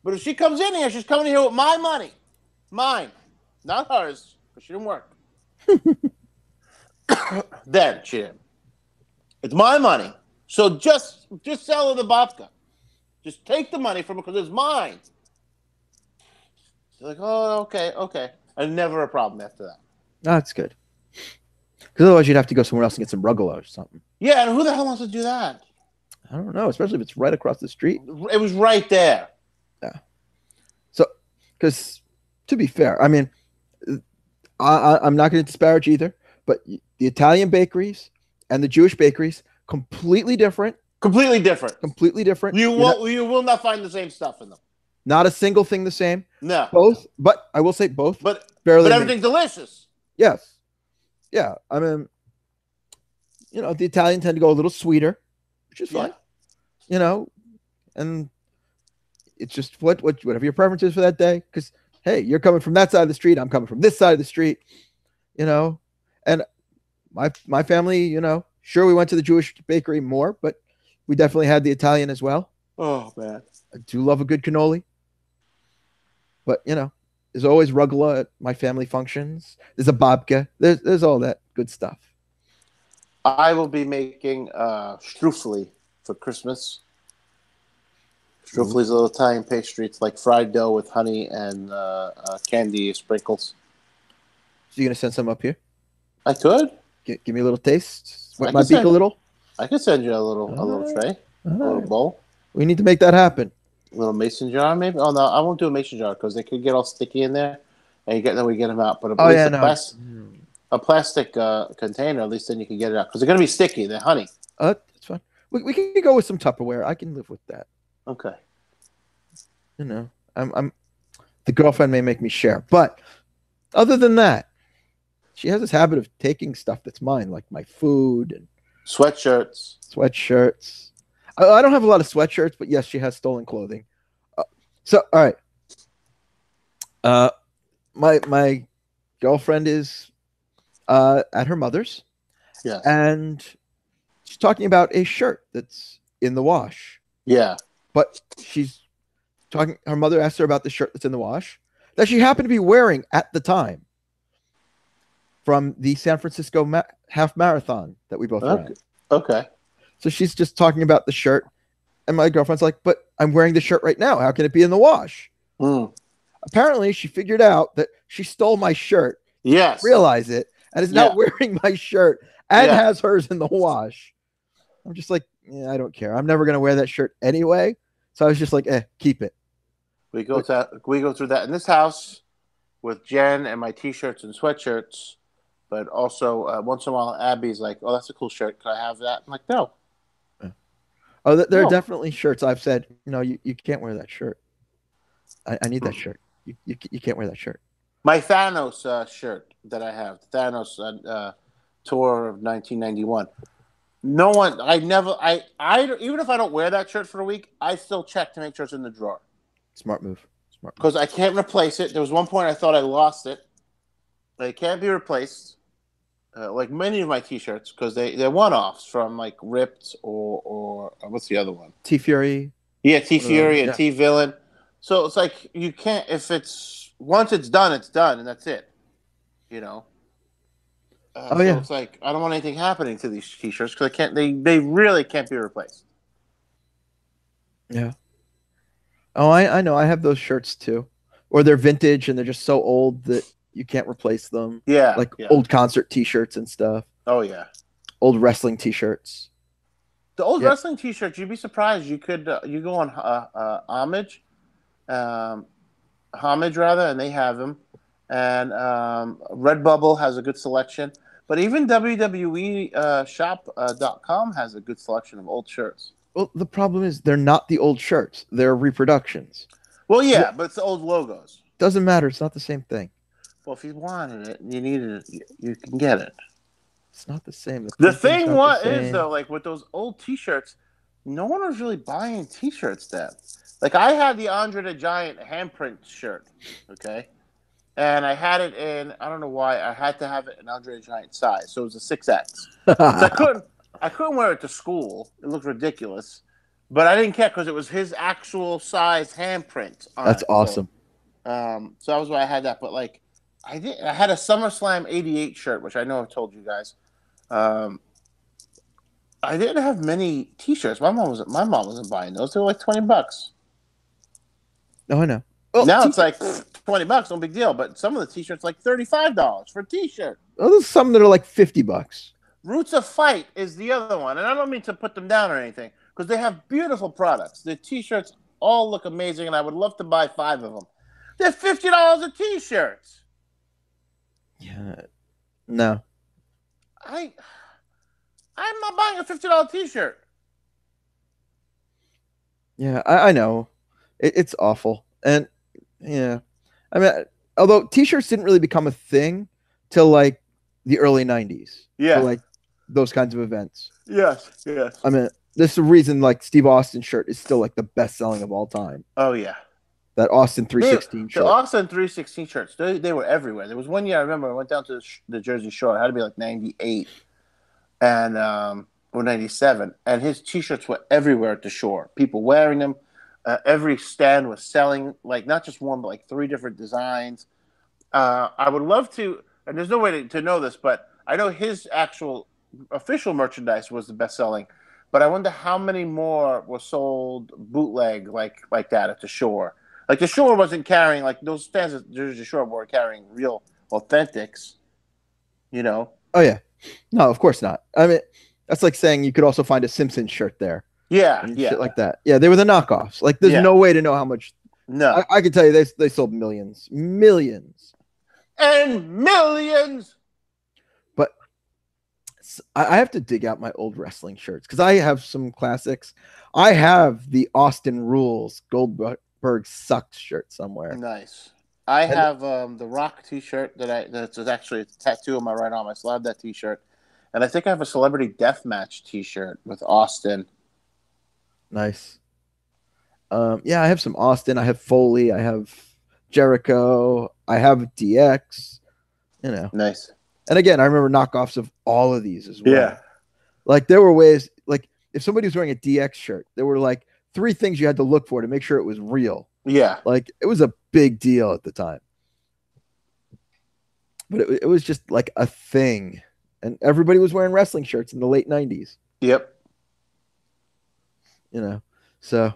Speaker 2: But if she comes in here, she's coming here with my money. Mine. Not hers. Because she didn't work. Then she didn't. It's my money. So just sell her the babka. Just take the money from it because it's mine. They're like, oh, okay. And never a problem after that.
Speaker 1: That's good. Because otherwise you'd have to go somewhere else and get some ruggalo or something.
Speaker 2: Yeah, and who the hell wants to do that?
Speaker 1: I don't know, especially if it's right across the street.
Speaker 2: It was right there.
Speaker 1: Yeah. So, because to be fair, I mean, I'm not going to disparage either, but the Italian bakeries and the Jewish bakeries, completely different.
Speaker 2: Completely different.
Speaker 1: You
Speaker 2: will not find the same stuff in them.
Speaker 1: Not a single thing the same.
Speaker 2: No.
Speaker 1: Both, but I will say both.
Speaker 2: But everything's delicious.
Speaker 1: Yes. Yeah. I mean, the Italian tend to go a little sweeter, which is fine. And it's just whatever your preference is for that day. Because hey, you're coming from that side of the street. I'm coming from this side of the street. And my family, you know, sure we went to the Jewish bakery more, but we definitely had the Italian as well.
Speaker 2: Oh man,
Speaker 1: I do love a good cannoli, but you know, there's always rugla at my family functions. There's a babka. There's all that good stuff.
Speaker 2: I will be making strufoli for Christmas. Strufoli is a little Italian pastry. It's like fried dough with honey and candy sprinkles.
Speaker 1: So you gonna send some up here?
Speaker 2: I could.
Speaker 1: Give me a little taste.
Speaker 2: I
Speaker 1: Wet my
Speaker 2: can
Speaker 1: beak
Speaker 2: send-
Speaker 1: a little.
Speaker 2: I could send you a little tray, a little bowl,
Speaker 1: We need to make that happen.
Speaker 2: a little mason jar, maybe. Oh no, I won't do a mason jar because they could get all sticky in there, and then we get them out. But at least a plastic container, at least then you can get it out because they're gonna be sticky. They're honey.
Speaker 1: That's fine. We can go with some Tupperware. I can live with that.
Speaker 2: Okay.
Speaker 1: You know, I'm the girlfriend may make me share, but other than that, she has this habit of taking stuff that's mine, like my food and
Speaker 2: Sweatshirts.
Speaker 1: sweatshirts. I don't have a lot of sweatshirts, but yes, she has stolen clothing. So, all right. My girlfriend is at her mother's.
Speaker 2: Yes.
Speaker 1: And she's talking about a shirt that's in the wash.
Speaker 2: Yeah.
Speaker 1: But she's talking. Her mother asked her about the shirt that's in the wash that she happened to be wearing at the time from the San Francisco half marathon that we both ran.
Speaker 2: Okay.
Speaker 1: So she's just talking about the shirt, and my girlfriend's like, "But I'm wearing the shirt right now. How can it be in the wash?" Apparently, she figured out that she stole my shirt.
Speaker 2: Yes.
Speaker 1: Realize it, and is now wearing my shirt and has hers in the wash. I'm just like, yeah, I don't care. I'm never gonna wear that shirt anyway. So I was just like, keep it.
Speaker 2: We go through that in this house with Jen and my T-shirts and sweatshirts, but also once in a while Abby's like, "Oh, that's a cool shirt. Can I have that?" I'm like, "No."
Speaker 1: Oh, there are definitely shirts I've said, no, you can't wear that shirt. I need that shirt. You can't wear that shirt.
Speaker 2: My Thanos shirt that I have, the Thanos tour of 1991. No one, I even if I don't wear that shirt for a week, I still check to make sure it's in the drawer.
Speaker 1: Smart move.
Speaker 2: Because I can't replace it. There was one point I thought I lost it. It can't be replaced. Like many of my T-shirts, because they're one-offs from like Ripped or what's the other one?
Speaker 1: T-Fury.
Speaker 2: Yeah, T-Fury and T-Villain. So it's like you can't, once it's done, and that's it. You know? So it's like I don't want anything happening to these T-shirts because they really can't be replaced.
Speaker 1: Yeah. Oh, I know. I have those shirts too. Or they're vintage and they're just so old that you can't replace them.
Speaker 2: Yeah.
Speaker 1: Like old concert T-shirts and stuff.
Speaker 2: Oh, yeah.
Speaker 1: Old wrestling T-shirts.
Speaker 2: The old wrestling T-shirts, you'd be surprised. You could you go on Homage, and they have them. And Redbubble has a good selection. But even WWE shop.com has a good selection of old shirts.
Speaker 1: Well, the problem is they're not the old shirts. They're reproductions.
Speaker 2: Well, yeah, but it's the old logos.
Speaker 1: Doesn't matter. It's not the same thing.
Speaker 2: Well, if you wanted it and you needed it, you can get it.
Speaker 1: It's not the same.
Speaker 2: The thing is, though, like with those old T-shirts, no one was really buying T-shirts then. Like I had the Andre the Giant handprint shirt, okay? And I had it in, I don't know why, I had to have it in Andre the Giant size. So it was a 6X. So I couldn't wear it to school. It looked ridiculous. But I didn't care because it was his actual size handprint on
Speaker 1: That's
Speaker 2: it.
Speaker 1: awesome.
Speaker 2: So that was why I had that. But like I had a SummerSlam 88 shirt, which I know I've told you guys. I didn't have many T-shirts. My mom wasn't buying those. They were like $20.
Speaker 1: Oh, I know.
Speaker 2: Well, now it's like $20, no big deal. But some of the T-shirts like $35 for a T-shirt.
Speaker 1: Oh, there's some that are like $50.
Speaker 2: Roots of Fight is the other one, and I don't mean to put them down or anything because they have beautiful products. The T-shirts all look amazing, and I would love to buy 5 of them. They're $50 a T-shirts.
Speaker 1: Yeah, no.
Speaker 2: I'm not buying a $50 T-shirt.
Speaker 1: Yeah, I know. It's awful, and yeah, I mean, although T-shirts didn't really become a thing till like the early '90s.
Speaker 2: Yeah,
Speaker 1: for, like those kinds of events.
Speaker 2: Yes.
Speaker 1: I mean, this is the reason like Steve Austin's shirt is still like the best selling of all time.
Speaker 2: Oh yeah.
Speaker 1: That Austin 316 shirt.
Speaker 2: The Austin 316 shirts, they were everywhere. There was one year I remember I went down to the Jersey Shore. It had to be like 98. and or 97, and his T-shirts were everywhere at the shore. People wearing them. Every stand was selling, like not just one, but like 3 different designs. I would love to, and there's no way to know this, but I know his actual official merchandise was the best selling. But I wonder how many more were sold bootleg like that at the shore. Like the shore wasn't carrying, like those stands at Jersey Shore were carrying real authentics, you know?
Speaker 1: Oh yeah, no, of course not. I mean, that's like saying you could also find a Simpsons shirt there
Speaker 2: Yeah,
Speaker 1: and
Speaker 2: yeah,
Speaker 1: shit like that. Yeah, they were the knockoffs. Like, there's
Speaker 2: yeah.
Speaker 1: no way to know how much.
Speaker 2: No.
Speaker 1: I can tell you they sold millions.
Speaker 2: And millions.
Speaker 1: But I have to dig out my old wrestling shirts because I have some classics. I have the Austin Rules Goldberg Sucks shirt somewhere.
Speaker 2: Nice. I have the Rock T-shirt that's actually a tattoo on my right arm. I still have that T-shirt, and I think I have a Celebrity Deathmatch T-shirt with Austin.
Speaker 1: Nice. Yeah, I have some Austin. I have Foley. I have Jericho. I have DX. You know.
Speaker 2: Nice.
Speaker 1: And again, I remember knockoffs of all of these as well.
Speaker 2: Yeah.
Speaker 1: Like there were ways, like if somebody was wearing a DX shirt, there were like 3 things you had to look for to make sure it was real.
Speaker 2: Yeah.
Speaker 1: Like it was a big deal at the time. But it was just like a thing. And everybody was wearing wrestling shirts in the late 90s.
Speaker 2: Yep.
Speaker 1: You know, so,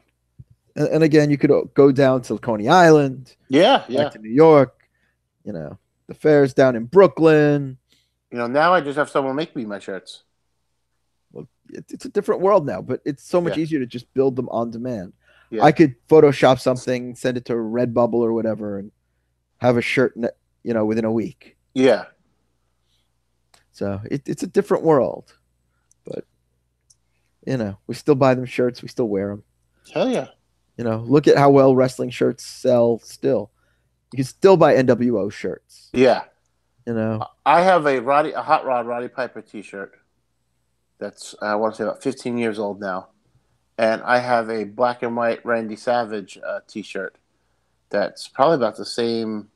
Speaker 1: and again, you could go down to Coney Island.
Speaker 2: Yeah.
Speaker 1: Back to New York. You know, the fairs down in Brooklyn.
Speaker 2: You know, now I just have someone make me my shirts.
Speaker 1: Well, it's a different world now, but it's so much easier to just build them on demand.
Speaker 2: Yeah.
Speaker 1: I could Photoshop something, send it to Redbubble or whatever, and have a shirt, you know, within a week.
Speaker 2: Yeah.
Speaker 1: So it's a different world, but you know, we still buy them shirts, we still wear them.
Speaker 2: Hell yeah.
Speaker 1: You know, look at how well wrestling shirts sell still. You can still buy NWO shirts.
Speaker 2: Yeah.
Speaker 1: You know,
Speaker 2: I have a Hot Rod Roddy Piper T-shirt. That's I want to say about 15 years old now, and I have a black and white Randy Savage T-shirt. That's probably about the same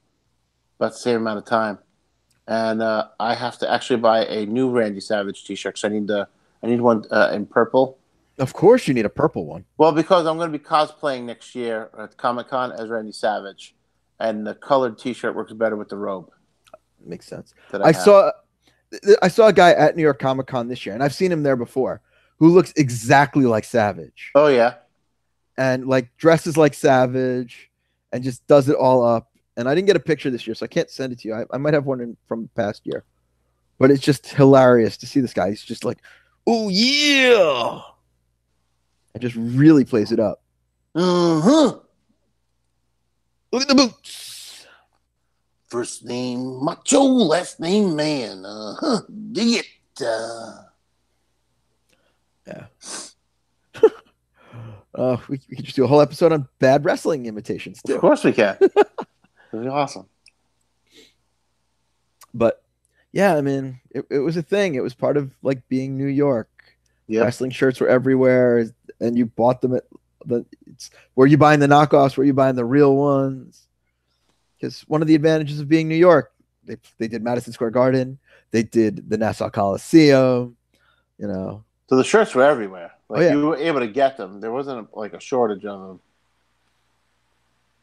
Speaker 2: amount of time, and I have to actually buy a new Randy Savage T-shirt because I need one in purple.
Speaker 1: Of course, you need a purple one.
Speaker 2: Well, because I'm going to be cosplaying next year at Comic-Con as Randy Savage, and the colored T-shirt works better with the robe.
Speaker 1: Makes sense.
Speaker 2: I
Speaker 1: saw a guy at New York Comic Con this year, and I've seen him there before, who looks exactly like Savage.
Speaker 2: Oh yeah,
Speaker 1: and like dresses like Savage, and just does it all up. And I didn't get a picture this year, so I can't send it to you. I might have one from past year, but it's just hilarious to see this guy. He's just like, oh yeah, and just really plays it up.
Speaker 2: Mm-hmm.
Speaker 1: Look at the boots.
Speaker 2: First name Macho, last name Man. Dig it.
Speaker 1: Yeah. We could just do a whole episode on bad wrestling imitations too.
Speaker 2: Of course we can. It'd be awesome.
Speaker 1: But yeah, I mean, it was a thing. It was part of like being New York.
Speaker 2: Yeah.
Speaker 1: Wrestling shirts were everywhere, and you bought them at were you buying the knockoffs? Were you buying the real ones? Because one of the advantages of being New York, they did Madison Square Garden, they did the Nassau Coliseum, you know.
Speaker 2: So the shirts were everywhere. Like
Speaker 1: yeah.
Speaker 2: You were able to get them. There wasn't like a shortage of them.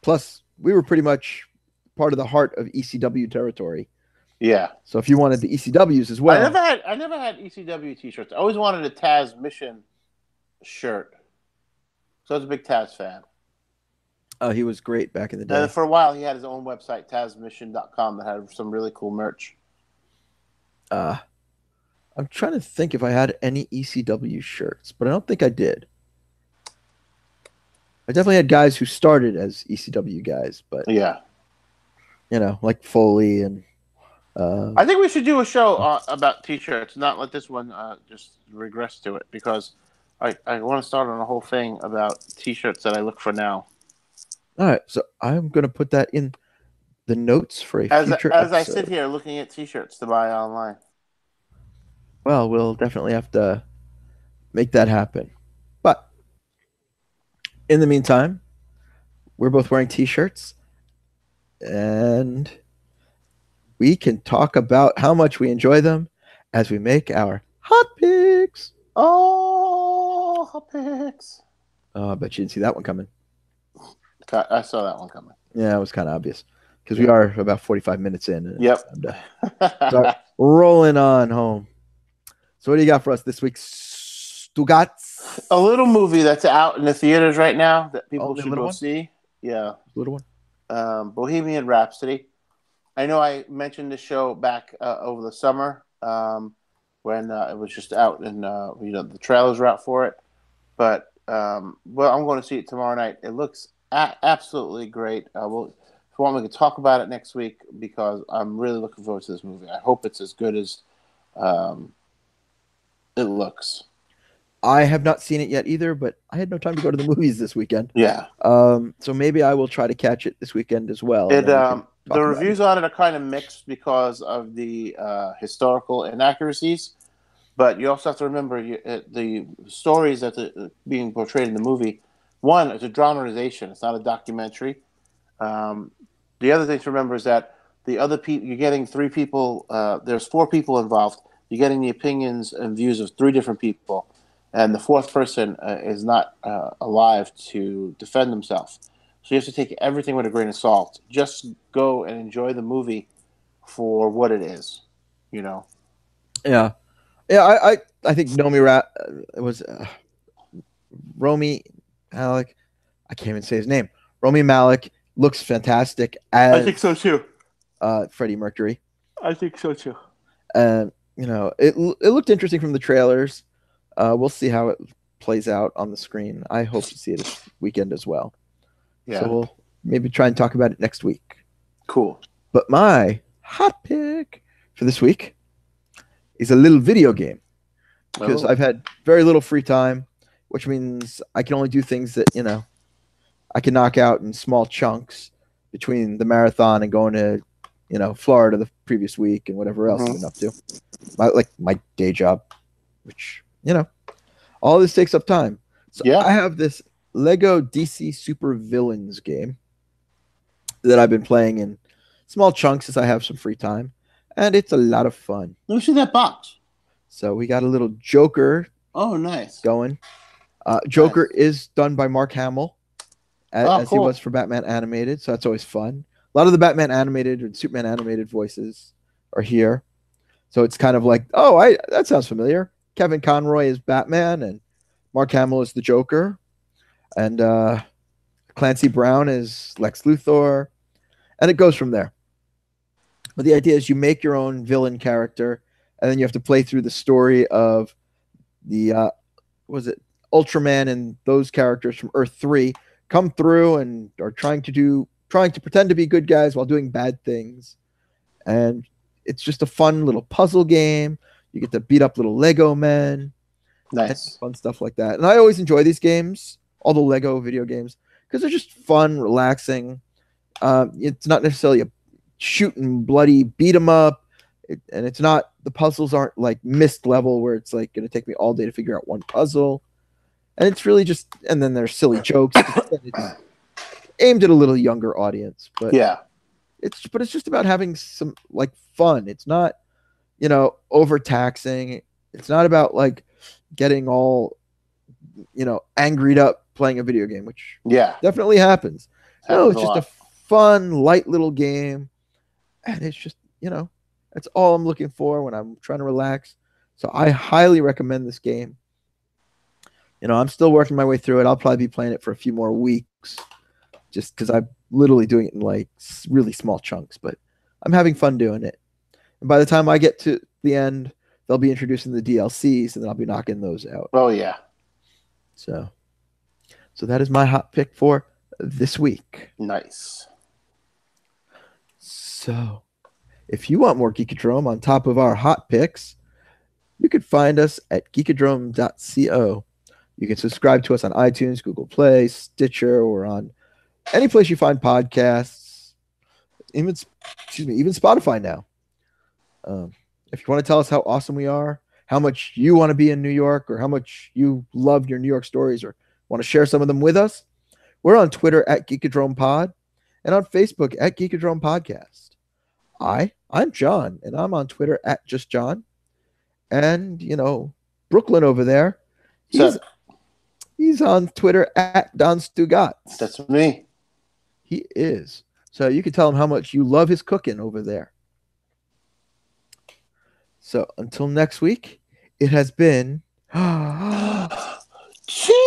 Speaker 1: Plus, we were pretty much part of the heart of ECW territory.
Speaker 2: Yeah.
Speaker 1: So if you wanted the ECWs as well.
Speaker 2: I never had ECW T-shirts. I always wanted a Taz Mission shirt. So I was a big Taz fan.
Speaker 1: Oh, he was great back in the day.
Speaker 2: And for a while, he had his own website, TazMission.com, that had some really cool merch.
Speaker 1: I'm trying to think if I had any ECW shirts, but I don't think I did. I definitely had guys who started as ECW guys, but
Speaker 2: yeah,
Speaker 1: you know, like Foley and.
Speaker 2: I think we should do a show about T-shirts, not let this one just regress to it, because I want to start on a whole thing about T-shirts that I look for now.
Speaker 1: All right, so I'm going to put that in the notes for a future
Speaker 2: episode. I
Speaker 1: sit
Speaker 2: here looking at T-shirts to buy online.
Speaker 1: Well, we'll definitely have to make that happen. But in the meantime, we're both wearing T-shirts, and we can talk about how much we enjoy them as we make our hot picks.
Speaker 2: Oh, hot picks.
Speaker 1: Oh, I bet you didn't see that one coming.
Speaker 2: I saw that one coming.
Speaker 1: Yeah, it was kind of obvious because we are about 45 minutes in. And
Speaker 2: Yep.
Speaker 1: start rolling on home. So what do you got for us this week, Stugots?
Speaker 2: A little movie that's out in the theaters right now that people
Speaker 1: Only a
Speaker 2: should
Speaker 1: little
Speaker 2: go
Speaker 1: one?
Speaker 2: see. Yeah.
Speaker 1: Little one.
Speaker 2: Bohemian Rhapsody. I know I mentioned the show back over the summer when it was just out and the trailers were out for it. But I'm going to see it tomorrow night. It looks absolutely great. If you want, we can talk about it next week because I'm really looking forward to this movie. I hope it's as good as it looks.
Speaker 1: I have not seen it yet either, but I had no time to go to the movies this weekend.
Speaker 2: Yeah.
Speaker 1: So maybe I will try to catch it this weekend as well.
Speaker 2: The reviews on it are kind of mixed because of the historical inaccuracies, but you also have to remember the stories that are being portrayed in the movie. One, it's a dramatization; it's not a documentary. The other thing to remember is that the other people you're getting 3 people. There's 4 people involved. You're getting the opinions and views of 3 different people, and the 4th person is not alive to defend themselves. So you have to take everything with a grain of salt. Just go and enjoy the movie for what it is,
Speaker 1: Yeah. I think it was Romy Alec. I can't even say his name. Romy Malek looks fantastic as
Speaker 2: I think so too.
Speaker 1: Freddie Mercury.
Speaker 2: I think so too.
Speaker 1: It looked interesting from the trailers. We'll see how it plays out on the screen. I hope to see it this weekend as well.
Speaker 2: Yeah.
Speaker 1: So we'll maybe try and talk about it next week.
Speaker 2: Cool.
Speaker 1: But my hot pick for this week is a little video game because I've had very little free time, which means I can only do things that, I can knock out in small chunks between the marathon and going to, Florida the previous week and whatever else I've been up to. My day job, which, all this takes up time. So
Speaker 2: yeah.
Speaker 1: I have this Lego DC Super Villains game that I've been playing in small chunks as I have some free time, and it's a lot of fun.
Speaker 2: Let me see that box.
Speaker 1: So we got a little Joker.
Speaker 2: Oh, nice.
Speaker 1: Going. Joker is done by Mark Hamill, as
Speaker 2: cool.
Speaker 1: he was for Batman Animated, so that's always fun. A lot of the Batman Animated and Superman Animated voices are here, so it's kind of like, that sounds familiar. Kevin Conroy is Batman, and Mark Hamill is the Joker. And Clancy Brown is Lex Luthor, and it goes from there. But the idea is you make your own villain character, and then you have to play through the story of the Ultraman and those characters from Earth 3 come through and are trying to pretend to be good guys while doing bad things. And it's just a fun little puzzle game. You get to beat up little Lego men.
Speaker 2: Nice.
Speaker 1: Fun stuff like that. And I always enjoy these games, all the Lego video games, because they're just fun, relaxing. It's not necessarily a shooting, bloody, beat 'em up. And it's not, the puzzles aren't like Myst level where it's like going to take me all day to figure out one puzzle. And it's really just, and then there's silly jokes. It's aimed at a little younger audience. But
Speaker 2: yeah.
Speaker 1: It's just about having some like fun. It's not, overtaxing. It's not about like getting all, angried up playing a video game, which definitely happens. No, it's just a fun, light little game. And it's just, that's all I'm looking for when I'm trying to relax. So I highly recommend this game. I'm still working my way through it. I'll probably be playing it for a few more weeks just because I'm literally doing it in like really small chunks, but I'm having fun doing it. And by the time I get to the end, they'll be introducing the DLCs and then I'll be knocking those out.
Speaker 2: Oh, yeah.
Speaker 1: So that is my hot pick for this week.
Speaker 2: Nice.
Speaker 1: So if you want more Geekodrome on top of our hot picks, you could find us at geekodrome.co. You can subscribe to us on iTunes, Google Play, Stitcher, or on any place you find podcasts, even Spotify now. If you want to tell us how awesome we are, how much you want to be in New York, or how much you love your New York stories, or want to share some of them with us, we're on Twitter at Geekodrome Pod and on Facebook at Geekodrome Podcast. I'm John, and I'm on Twitter at JustJohn. And, Brooklyn over there, he's
Speaker 2: So
Speaker 1: he's on Twitter at Don Stugots.
Speaker 2: that's me.
Speaker 1: He is. So you can tell him how much you love his cooking over there. So until next week, it has been
Speaker 2: Cheers!